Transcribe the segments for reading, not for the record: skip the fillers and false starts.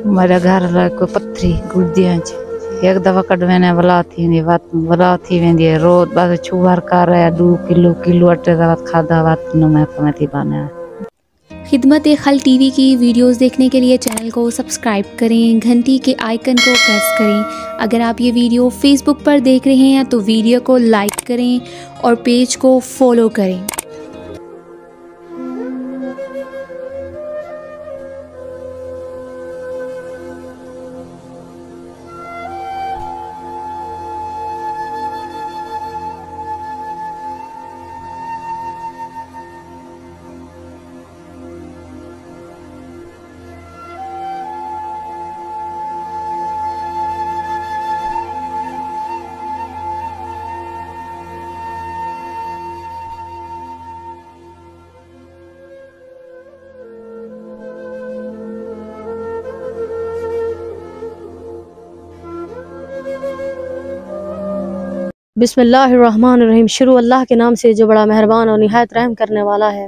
मेरे घर को पत्थरी गुर्दियां एक दफा कटवेने वला थी वेंदी है रोज बस छुवार कर रहा 2 किलो अटे दवा खादा बात न मैं पमती बना। खिदमत खल टीवी की वीडियोस देखने के लिए चैनल को सब्सक्राइब करें, घंटी के आइकन को प्रेस करें। अगर आप ये वीडियो फेसबुक पर देख रहे हैं तो वीडियो को लाइक करें और पेज को फॉलो करें। बिस्मिल्लाहिर्रहमानिर्रहीम। शुरू अल्लाह के नाम से जो बड़ा मेहरबान और निहायत रहम करने वाला है।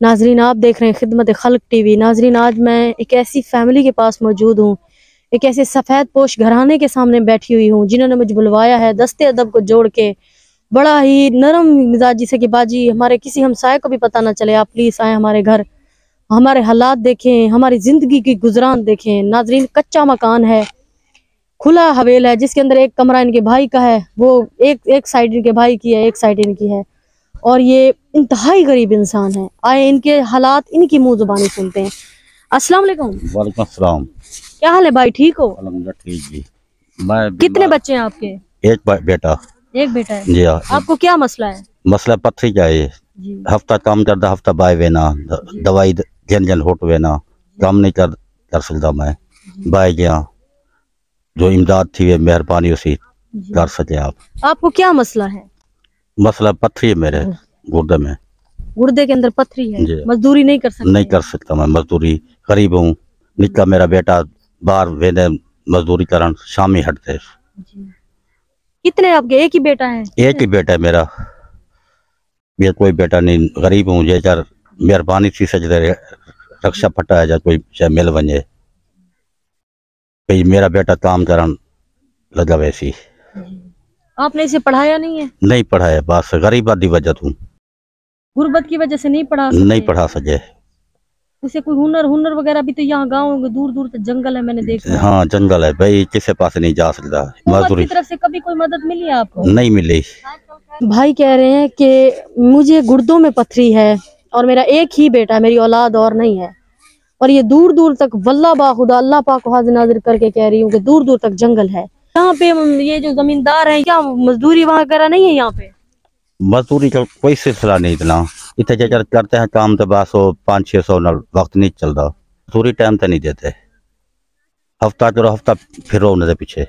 नाजरीन, आप देख रहे हैं खिदमत खल्क टीवी। नाजरीन, आज मैं एक ऐसी फैमिली के पास मौजूद हूँ, एक ऐसे सफ़ेद पोश घराने के सामने बैठी हुई हूँ जिन्होंने मुझे बुलवाया है दस्ते अदब को जोड़ के, बड़ा ही नरम मिजाजी से कि बाजी हमारे किसी हमसाये को भी पता ना चले, आप प्लीज़ आए हमारे घर, हमारे हालात देखें, हमारी ज़िंदगी की गुजरान देखें। नाजरीन, कच्चा मकान है, खुला हवेल है जिसके अंदर एक कमरा इनके भाई का है, वो एक साइड इनके भाई की है, एक साइड इनकी है, और ये इंतहाई गरीब इंसान है। आए इनके हालात इनकी मुंह जुबानी सुनते हैं। अस्सलाम वालेकुम। वालेकुम अस्सलाम। क्या हाल है भाई, ठीक हो? अल्हम्दुलिल्लाह ठीक जी। मैं कितने बच्चे हैं आपके? एक बेटा। एक बेटा है जी हाँ। आपको क्या मसला है? मसला पत्थरी का है, हफ्ता काम करता हफ्ता बाय वेना दवाई जन होट वेना काम नहीं कर सकता मैं बाय गया, जो इमदाद थी वे मेहरबानी उसी कर सके आप। आपको क्या मसला है? मसला पत्थरी है मेरे गुर्दे में, गुर्दे के अंदर पत्थरी है, मजदूरी नहीं कर सकते? नहीं कर सकता मैं मजदूरी, गरीब हूँ। निका मेरा बेटा बाहर वेने मजदूरी करन शामी हटते। कितने आपके? एक ही बेटा है? एक ही बेटा है मेरा, ये कोई बेटा नहीं, गरीब हूँ। ये चार मेहरबानी थी सजदे रक्षा फटा है, कोई मिल वने मेरा बेटा काम करन लगा वैसी। आपने इसे पढ़ाया नहीं है? नहीं पढ़ाया, बस गरीबादी वजह तू, गुर्बत की वजह से नहीं पढ़ा सके। उसे कोई हुनर वगैरह भी तो यहाँ गाँव दूर दूर तक जंगल है, मैंने देखा। हाँ जंगल है भाई, किसी पास नहीं जा सकता। मजदूरी की तरफ से कभी कोई मदद मिली है आपको? नहीं मिली। भाई कह रहे हैं कि मुझे गुर्दों में पथरी है और मेरा एक ही बेटा, मेरी औलाद और नहीं है, और ये दूर दूर तक वल्लाह बाखुदा अल्लाह पाक को हाजिर नाजिर करके कह रही हूँ कि दूर दूर तक जंगल है। यहाँ पे ये जो जमींदार हैं क्या मजदूरी वहाँ वगैरह नहीं है? यहाँ पे मजदूरी का कोई सिलसिला नहीं, इतना इतने करते हैं काम तो बस 500-600 वक्त नहीं चलता, मजदूरी टाइम तो नहीं देते, हफ्ता चलो हफ्ता फिरो उनके पीछे।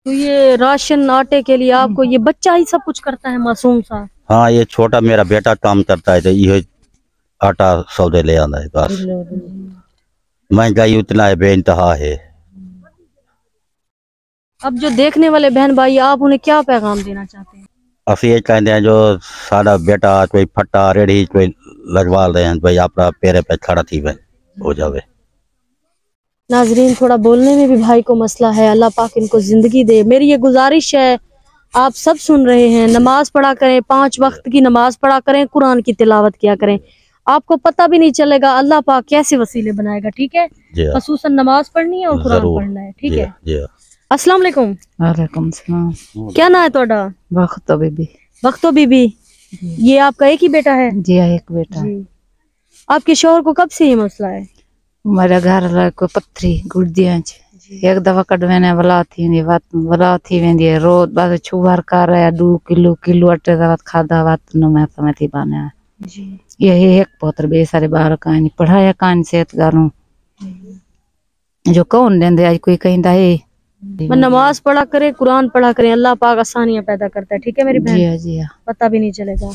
तो ये राशन आटे के लिए आपको ये बच्चा ही सब कुछ करता है, मासूम सा? हाँ, ये छोटा मेरा बेटा काम करता है, तो ये आटा सौदे ले आता है बस। महंगाई उतना है, बेइंतहा है। अब जो देखने वाले बहन भाई, आप उन्हें क्या पैगाम देना चाहते हैं? असं ये कहते हैं जो सारा बेटा कोई फट्टा रेड़ी कोई लगवा रहे हैं भाई, अपना पैरे पे खड़ा थी हो जावे। नाजरीन, थोड़ा बोलने में भी भाई को मसला है, अल्लाह पाक इनको जिंदगी दे। मेरी ये गुजारिश है, आप सब सुन रहे हैं, नमाज पढ़ा करें, 5 वक्त की नमाज पढ़ा करें, कुरान की तिलावत किया करें, आपको पता भी नहीं चलेगा अल्लाह पाक कैसे वसीले बनाएगा। ठीक है, खसूसन नमाज पढ़नी है और कुरान पढ़ना है। ठीक है। अस्सलाम वालेकुम। वालेकुम सलाम। क्या ना है तोड़ा? बख्तो बीबी। बख्तो बीबी। ये आपका एक ही बेटा है? जी एक बेटा है। आपके शौहर को कब से ये मसला है? मेरे घर को पत्थरी गुर्दियां एक दफा कटवेने वला थी वेंदी है रोज बस छुवार कर रहा 2 किलो अटे दवा खादा बात न मैं पमती बना। यही एक पोत्र बे सारे बाहर कहानी पढ़ाया कहानी सेहतगारों जो कौन देंदे आज कोई कहता है नमाज पढ़ा करे, कुरान पढ़ा करें, अल्लाह पाक आसानियां पैदा करता है। ठीक है मेरी बहन? जी हाँ। पता भी नहीं चलेगा।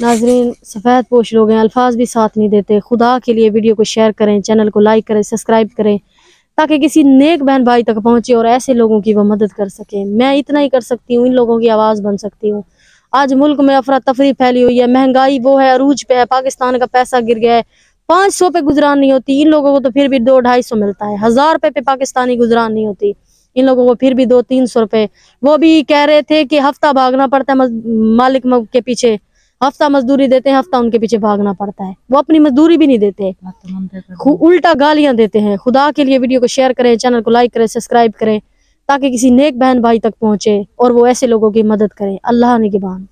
नाजरीन, सफ़ेद पोश लोग हैं, अल्फाज भी साथ नहीं देते। खुदा के लिए वीडियो को शेयर करें, चैनल को लाइक करें, सब्सक्राइब करें, ताकि किसी नेक बहन भाई तक पहुंचे और ऐसे लोगों की वो मदद कर सके। मैं इतना ही कर सकती हूँ, इन लोगों की आवाज़ बन सकती हूँ। आज मुल्क में अफरा तफरी फैली हुई है, महंगाई वो है अरूज पे है, पाकिस्तान का पैसा गिर गया है, 500 पे गुजरान नहीं होती, इन लोगों को तो फिर भी 200-250 मिलता है। 1000 रुपए पे पाकिस्तानी गुजरान नहीं होती, इन लोगों को फिर भी 200-300 रुपए। वो भी कह रहे थे कि हफ्ता भागना पड़ता है मालिक के पीछे, हफ्ता मजदूरी देते हैं, हफ्ता उनके पीछे भागना पड़ता है। वो अपनी मजदूरी भी नहीं देते, उल्टा गालियां देते हैं। खुदा के लिए वीडियो को शेयर करें, चैनल को लाइक करें, सब्सक्राइब करें, ताकि किसी नेक बहन भाई तक पहुंचे और वो ऐसे लोगों की मदद करें। अल्लाह निगहबान।